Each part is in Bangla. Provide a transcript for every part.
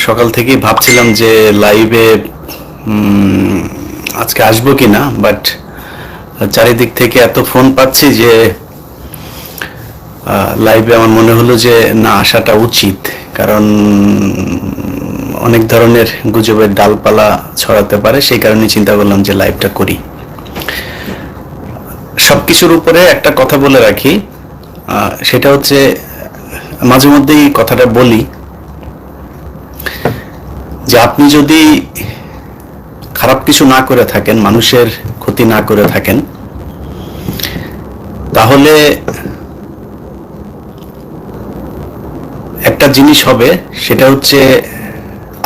সকাল থেকেই ভাবছিলাম যে লাইভে আজকে আসবো কিনা, বাট চারিদিক থেকে এত ফোন পাচ্ছি যে লাইভে আমার মনে হলো যে না আসাটা উচিত। কারণ অনেক ধরনের গুজবের ডালপালা ছড়াতে পারে, সেই কারণে চিন্তা করলাম যে লাইভটা করি। সবকিছুর উপরে একটা কথা বলে রাখি, সেটা হচ্ছে মাঝে মধ্যেই কথাটা বলি যে আপনি যদি খারাপ কিছু না করে থাকেন, মানুষের ক্ষতি না করে থাকেন, তাহলে একটা জিনিস হবে, সেটা হচ্ছে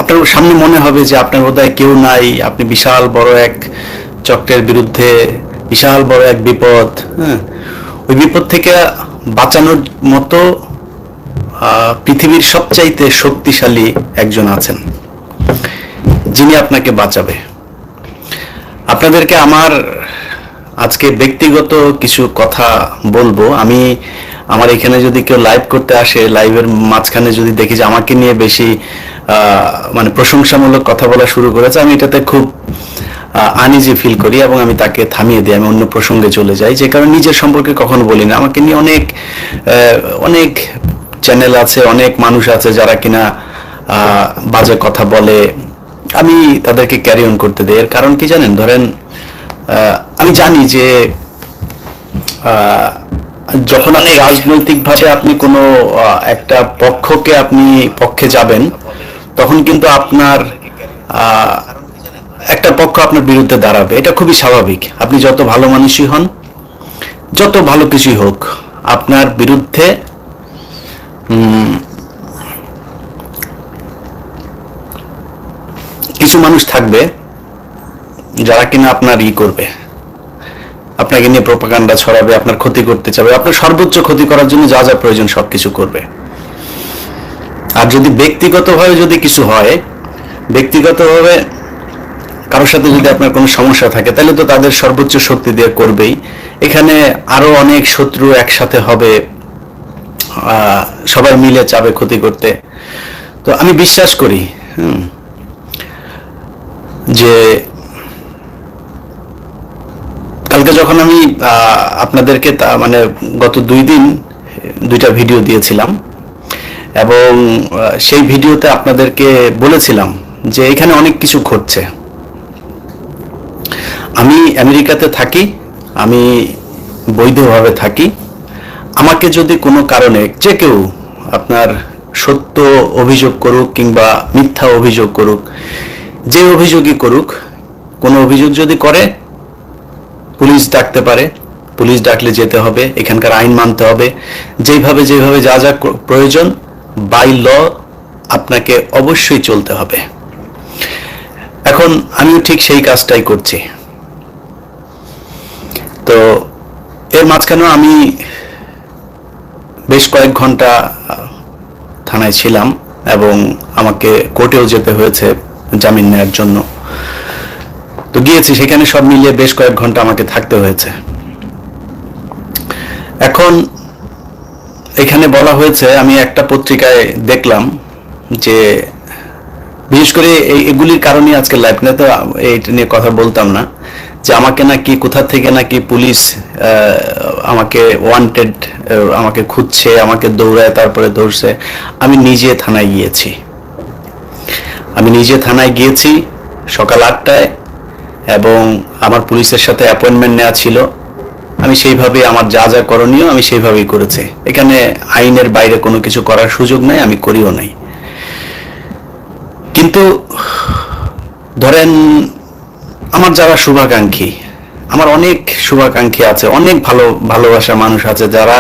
আপনার সামনে মনে হবে যে আপনার বোধহয় কেউ নাই, আপনি বিশাল বড় এক চক্রের বিরুদ্ধে, বিশাল বড় এক বিপদ, হ্যাঁ, ওই বিপদ থেকে বাঁচানোর মতো পৃথিবীর সবচাইতে শক্তিশালী একজন আছেন যিনি আপনাকে বাঁচাবে। আপনাদেরকে আমার আজকে ব্যক্তিগত কিছু কথা বলবো। আমার এখানে যদি কেউ লাইভ করতে আসে, লাইভের মাঝখানে যদি দেখি যে আমাকে নিয়ে বেশি মানে প্রশংসামূলক কথা বলা শুরু করেছে, আমি এটাতে খুব আনইজি ফিল করি এবং আমি তাকে থামিয়ে দিই, আমি অন্য প্রসঙ্গে চলে যাই। যে কারণে নিজের সম্পর্কে কখনো বলি না। আমাকে নিয়ে অনেক চ্যানেল আছে, অনেক মানুষ আছে যারা কিনা বাজে কথা বলে, আমি তাদেরকে ক্যারি অন করতে দেই। এর কারণ কি জানেন? ধরেন আমি জানি যে যখন আপনি রাজনৈতিকভাবে আপনি কোনো একটা পক্ষে যাবেন, তখন কিন্তু আপনার একটা পক্ষ আপনার বিরুদ্ধে দাঁড়াবে। এটা খুবই স্বাভাবিক। আপনি যত ভালো মানুষই হন, যত ভালো কিছুই হোক, আপনার বিরুদ্ধে কিছু মানুষ থাকবে যারা কিনা আপনার করবে, আপনাকে নিয়ে প্রোপাগান্ডা ছড়াবে, আপনার ক্ষতি করতে চাবে, আপনার সর্বোচ্চ ক্ষতি করার জন্য যা যা প্রয়োজন সবকিছু করবে। আর যদি ব্যক্তিগতভাবে যদি কিছু হয়, ব্যক্তিগতভাবে কারোর সাথে যদি আপনার কোনো সমস্যা থাকে, তাহলে তো তাদের সর্বোচ্চ শক্তি দিয়ে করবেই। এখানে আরো অনেক শত্রু একসাথে হবে, সবাই মিলে চাবে ক্ষতি করতে। তো আমি বিশ্বাস করি যে কালকে যখন আমি আপনাদেরকে মানে গত 2 দিন 2টা ভিডিও দিয়েছিলাম, এবং সেই ভিডিওতে আপনাদেরকে বলেছিলাম যে এখানে অনেক কিছু ঘটছে। আমি আমেরিকাতে থাকি, আমি বৈধভাবে থাকি। আমাকে যদি কোনো কারণে যে কেউ আপনার সত্য অভিযোগ করুক কিংবা মিথ্যা অভিযোগ করুক, যে অভিযোগই করুক, কোনো অভিযোগ যদি করে, পুলিশ ডাকতে পারে, পুলিশ ডাকলে যেতে হবে, এখানকার আইন মানতে হবে, যেভাবে যা যা প্রয়োজন বাই ল আপনাকে অবশ্যই চলতে হবে। এখন আমিও ঠিক সেই কাজটাই করছি। তো এর মাঝখানেও আমি বেশ কয়েক ঘন্টা থানায় ছিলাম এবং আমাকে কোর্টেও যেতে হয়েছে জামিন নেওয়ার জন্য। তো গিয়েছি, সেখানে সব মিলিয়ে বেশ কয়েক ঘন্টা আমাকে থাকতে হয়েছে। এখন এখানে বলা হয়েছে, আমি একটা পত্রিকায় দেখলাম যে বিশেষ করে এগুলির কারণে আজকে লাইভ না, তো এইটা নিয়ে কথা বলতাম না, যে আমাকে নাকি কোথা থেকে নাকি পুলিশ আমাকে ওয়ান্টেড, আমাকে খুঁজছে, আমাকে দৌড়ায়, তারপরে ধরছে। আমি নিজে থানায় গিয়েছি সকাল 8টায়, এবং আমার পুলিশের সাথে অ্যাপয়েন্টমেন্ট নেওয়া ছিল। আমি সেইভাবে আমার যা যা করণীয় আমি সেইভাবেই করেছি। এখানে আইনের বাইরে কোনো কিছু করার সুযোগ নাই, আমি করিও নাই। কিন্তু ধরেন আমার যারা শুভাকাঙ্ক্ষী, আমার অনেক শুভাকাঙ্ক্ষী আছে, অনেক ভালোবাসা মানুষ আছে যারা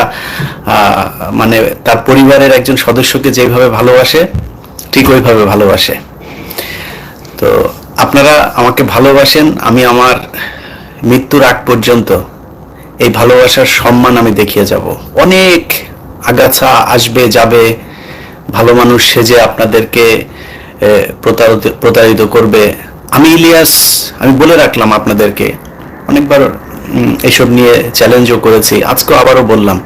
মানে তার পরিবারের একজন সদস্যকে যেভাবে ভালোবাসে ঠিক ওইভাবে ভালোবাসে। তো আপনারা আমাকে ভালোবাসেন, আমি আমার মৃত্যুর আগ পর্যন্ত এই ভালোবাসার সম্মান আমি দেখিয়ে যাব। অনেক আগাছা আসবে যাবে, ভালো মানুষ সেজে আপনাদেরকে প্রতারিত করবে। আমি বলে রাখলাম আপনাদেরকে, অনেকবার এসব নিয়ে চ্যালেঞ্জও করেছি, আজকেও আবারও বললাম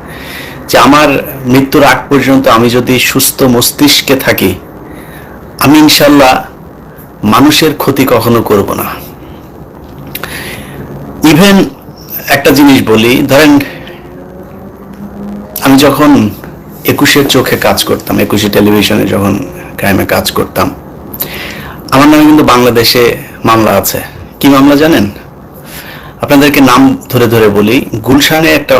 যে আমার মৃত্যুর আগ পর্যন্ত আমি যদি সুস্থ মস্তিষ্কে থাকি, আমি ইনশাল্লাহ মানুষের ক্ষতি কখনো করব না। ইভেন একটা জিনিস বলি, ধরেন আমি যখন 21-এর চোখে কাজ করতাম, 21 টেলিভিশনে যখন ক্রাইমে কাজ করতাম, আমার নামে কিন্তু বাংলাদেশে মামলা আছে। কি মামলা জানেন? আপনাদেরকে নাম ধরে ধরে বলি। গুলশানে একটা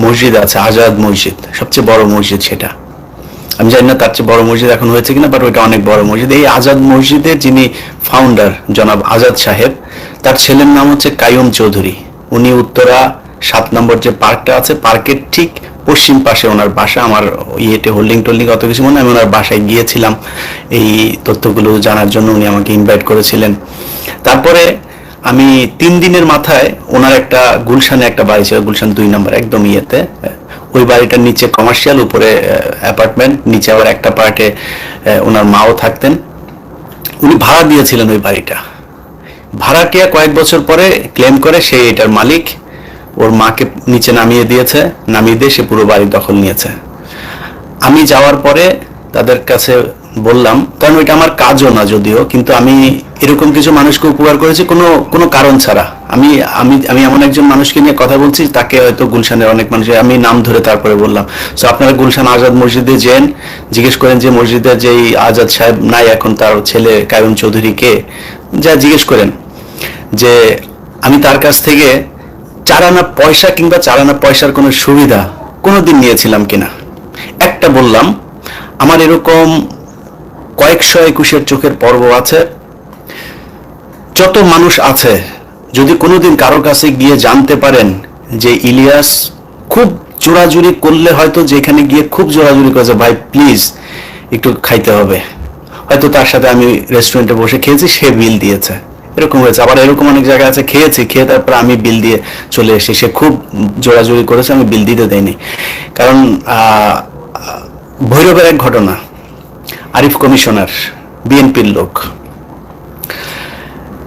মসজিদ আছে, আজাদ মসজিদ, সবচেয়ে বড় মসজিদ সেটা। আমি জানি না তার চেয়ে বড় মসজিদ এখন হয়েছে কিনা, বাট ওইটা অনেক বড় মসজিদ। এই আজাদ মসজিদের যিনি ফাউন্ডার জনাব আজাদ সাহেব, তার ছেলের নাম হচ্ছে কাইয়ুম চৌধুরী। উনি উত্তরা 7 নম্বর যে পার্কটা আছে, পার্কের ঠিক পশ্চিম পাশে ওনার বাসা। আমার ইয়েতে হোল্ডিং টোল্ডিং অত কিছু মনে, আমি ওনার বাসায় গিয়েছিলাম এই তথ্যগুলো জানার জন্য। উনি আমাকে ইনভাইট করেছিলেন। তারপরে আমি 3 দিনের মাথায় ওনার একটা গুলশানে একটা বাড়ি ছিল, গুলশান 2 নম্বর একদম ইয়েতে। ওই বাড়িটার নিচে কমার্শিয়াল, উপরে অ্যাপার্টমেন্ট, নিচে আবার একটা পার্টে ওনার মাও থাকতেন। উনি ভাড়া দিয়েছিলেন ওই বাড়িটা। ভাড়াটিয়া কয়েক বছর পরে ক্লেম করে সে এটার মালিক, ওর মাকে নিচে নামিয়ে দিয়েছে, নামিয়ে দিয়ে সে পুরো বাড়ি দখল নিয়েছে। আমি যাওয়ার পরে তাদের কাছে বললাম, কারণ ওইটা আমার কাজও না যদিও, কিন্তু আমি এরকম কিছু মানুষকে উপকার করেছি কোনো কারণ ছাড়া। আমি আমি আমি এমন একজন মানুষকে নিয়ে কথা বলছি, তাকে হয়তো গুলশানের অনেক মানুষ, আমি নাম ধরে তারপরে বললাম। সো আপনারা গুলশান আজাদ মসজিদে যেন, জিজ্ঞেস করেন যে মসজিদে যেই আজাদ সাহেব নাই এখন, তার ছেলে কাইয়ুম চৌধুরী কে, যা জিজ্ঞেস করেন যে আমি তার কাছ থেকে 4 আনা পয়সা কিংবা 4 আনা পয়সার কোনো সুবিধা কোনোদিন নিয়েছিলাম কিনা। একটা বললাম, আমার এরকম কয়েকশো 21-এর চোখের পর্ব আছে। যত মানুষ আছে, যদি কোনোদিন কারোর কাছে গিয়ে জানতে পারেন যে ইলিয়াস খুব জোরাজুরি করলে, হয়তো যেখানে গিয়ে খুব জোরাজুরি করেছে, ভাই প্লিজ একটু খাইতে হবে, হয়তো তার সাথে আমি রেস্টুরেন্টে বসে খেয়েছি, সে বিল দিয়েছে, এরকম হয়েছে। আবার এরকম অনেক জায়গায় আছে খেয়েছি, খেয়ে তারপর আমি বিল দিয়ে চলে এসে, সে খুব জোরাজুরি করেছে, আমি বিল দিতে দেয়নি। কারণ ভৈরবের এক ঘটনা, আরিফ কমিশনার, বিএনপির লোক,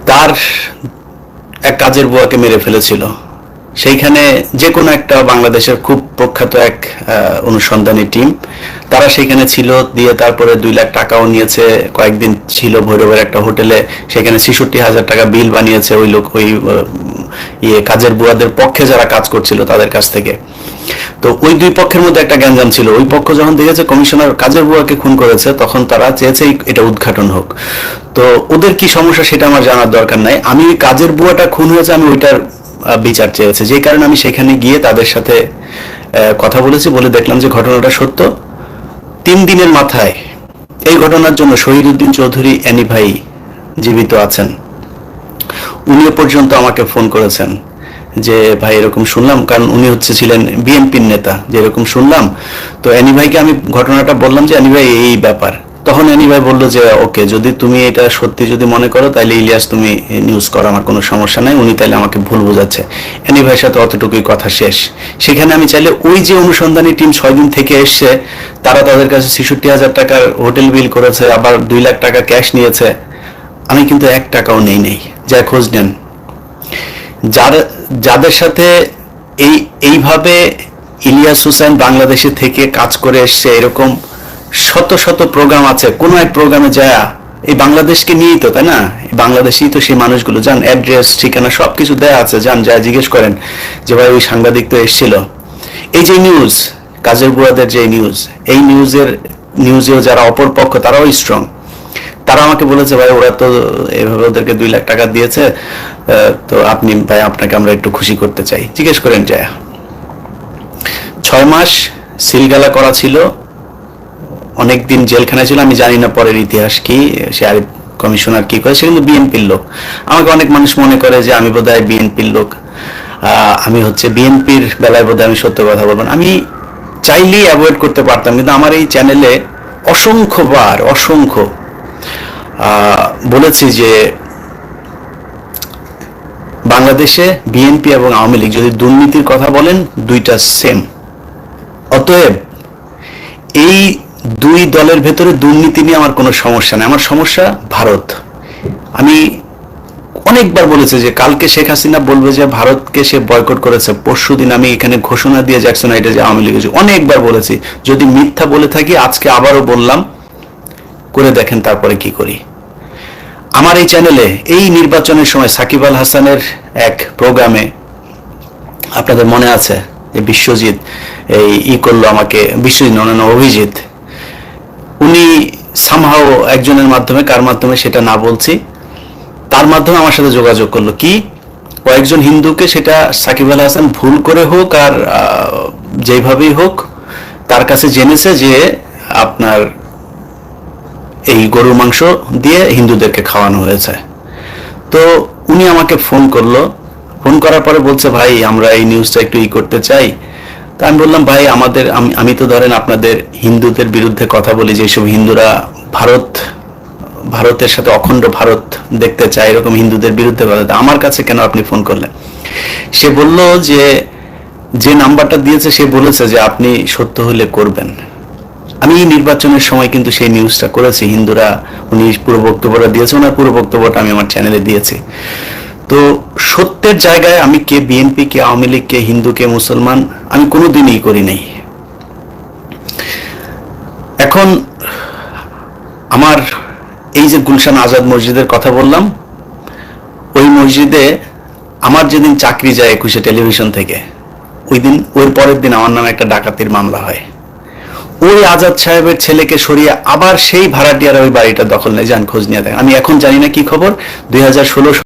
তার এক কাজের বুয়াকে মেরে ফেলেছিল। সেইখানে যে কোনো একটা বাংলাদেশের খুব প্রখ্যাত এক অনুসন্ধানী টিম, তারা সেখানে ছিল, দিয়ে তারপরে 2 লাখ টাকাও নিয়েছে। কয়েকদিন ছিল ভৈরবের একটা হোটেলে, সেখানে 66,000 টাকা বিল বানিয়েছে ওই লোক, ওই কাজের বুয়াদের পক্ষে যারা কাজ করছিল তাদের কাছ থেকে। তো ওই 2 পক্ষের মধ্যে একটা গ্যাঞ্জাম ছিল। ওই পক্ষ যখন দেখেছে কমিশনার কাজের বুয়াকে খুন করেছে, তখন তারা চেয়েছে এটা উদ্ঘাটন হোক। তো ওদের কি সমস্যা সেটা আমার জানার দরকার নাই, আমি কাজের বুয়াটা খুন হয়েছে, আমি ওইটার বিচার চেয়েছে। যে কারণে আমি সেখানে গিয়ে তাদের সাথে কথা বলেছি, বলে দেখলাম যে ঘটনাটা সত্য। 3 দিনের মাথায় এই ঘটনার জন্য শহীদউদ্দিন চৌধুরী এনি ভাই জীবিত আছেন। উনিও পর্যন্ত আমাকে ফোন করেছেন যে ভাই এরকম শুনলাম, কারণ উনি ছিলেন বিএনপির নেতা, যে এরকম শুনলাম। তো এনি ভাইকে আমি ঘটনাটা বললাম যে এনি ভাই এই ব্যাপার। তখন এনি ভাই বললো যে ওকে, যদি তুমি এটা সত্যি যদি মনে করো, তাহলে ইলিয়াস তুমি নিউজ করো, আমার কোনো সমস্যা নাই। উনি তাইলে আমাকে ভুল বোঝাচ্ছে। এনি ভাইয়ের সাথে অতটুকুই কথা শেষ। সেখানে আমি চাইলে ওই যে অনুসন্ধানী টিম 6 দিন থেকে এসছে, তারা তাদের কাছে 66,000 টাকার হোটেল বিল করেছে, আবার 2 লাখ টাকা ক্যাশ নিয়েছে, আমি কিন্তু 1 টাকাও নেই। যা খোঁজ নেন, যাদের সাথে এইভাবে ইলিয়াস হোসেন বাংলাদেশে থেকে কাজ করে এসছে, এরকম শত শত প্রোগ্রাম আছে। কোন এক প্রোগ্রামে যায়, এই বাংলাদেশকে নিয়েই তো, তাই না, বাংলাদেশেই তো সেই মানুষগুলো, যান অ্যাড্রেস ঠিকানা সবকিছু দেয়া আছে, যান যা জিজ্ঞেস করেন যে ভাই ওই সাংবাদিক তো এসেছিল। এই যে নিউজ, কাজের বুয়াদের যে নিউজ, এই নিউজেও যারা অপর পক্ষ, তারাও স্ট্রং। তারা আমাকে বলেছে ভাই ওরা তো এভাবে ওদেরকে 2 লাখ টাকা দিয়েছে, তো আপনি ভাই, আপনাকে আমরা একটু খুশি করতে চাই। জিজ্ঞেস করেন যায়। 6 মাস সিলগালা করা ছিল, অনেকদিন জেলখানায় ছিল। আমি জানি না পরের ইতিহাস কি, সে আরিফ কমিশনার কি করে, সে কিন্তু বিএনপির লোক। আমাকে অনেক মানুষ মনে করে যে আমি বোধহয় বিএনপির লোক, আমি বিএনপির বেলায় বোধহয় আমি সত্য কথা বলবো না। আমি চাইলেই অ্যাভয়েড করতে পারতাম, কিন্তু আমার এই চ্যানেলে অসংখ্য বলেছি যে বাংলাদেশে বিএনপি এবং আওয়ামী লীগ যদি দুর্নীতির কথা বলেন, দুইটা সেম। অতএব এই 2 দলের ভেতরে দুর্নীতি নিয়ে আমার কোনো সমস্যা নেই, আমার সমস্যা ভারত। আমি অনেকবার বলেছি যে কালকে শেখ হাসিনা বলবে যে ভারতকে সে বয়কট করেছে, পরশুদিন আমি এখানে ঘোষণা দিয়ে জ্যাকসন হাইটে যে আওয়ামী লীগ, অনেকবার বলেছি। যদি মিথ্যা বলে থাকি, আজকে আবারও বললাম, করে দেখেন তারপরে কি করি। আমার এই চ্যানেলে এই নির্বাচনের সময় সাকিব আল হাসানের এক প্রোগ্রামে, আপনাদের মনে আছে যে বিশ্বজিৎ করলো আমাকে, বিশ্বজিৎ নয়, অভিজিৎ, উনি সামহাও একজনের মাধ্যমে, কার মাধ্যমে সেটা না বলছি, তার মাধ্যমে আমার সাথে যোগাযোগ করলো। কি, কয়েকজন হিন্দুকে, সেটা সাকিব আল হাসান ভুল করে হোক আর যেভাবেই হোক, তার কাছে জেনেছে যে আপনার এই গরুর মাংস দিয়ে হিন্দুদেরকে খাওয়ানো হয়েছে। তো উনি আমাকে ফোন করলো, ফোন করার পরে বলছে, ভাই আমরা এই নিউজটা একটু করতে চাই। তা আমি বললাম, ভাই আমি তো ধরেন আপনাদের হিন্দুদের বিরুদ্ধে কথা বলি, যেসব হিন্দুরা ভারতের সাথে অখণ্ড ভারত দেখতে চায়, এরকম হিন্দুদের বিরুদ্ধে কথা, আমার কাছে কেন আপনি ফোন করলেন? সে বলল যে নাম্বারটা দিয়েছে, সে বলেছে যে আপনি সত্য হলে করবেন। আমি নির্বাচনের সময় কিন্তু সেই নিউজটা করেছি, হিন্দুরা, উনি পুরো বক্তব্যটা দিয়েছে, ওনার পুরো বক্তব্যটা আমি আমার চ্যানেলে দিয়েছি। তো সত্যের জায়গায় আমি কে বিএনপি, কে আওয়ামী লীগ, কে হিন্দু, কে মুসলমান, আমি কোনোদিনই করি নাই। এখন আমার এই যে গুলশান আজাদ মসজিদের কথা বললাম, ওই মসজিদে আমার যেদিন চাকরি যায় 21 টেলিভিশন থেকে, ওই পরের দিন আমার নামে একটা ডাকাতির মামলা হয়। ওই আজাদ সাহেবের ছেলেকে সরিয়ে আবার সেই ভাড়াটিয়ারা ওই বাড়িটা দখল নেয়, যান খোঁজ নিয়ে দেখেন। আমি এখন জানি না কি খবর, 2016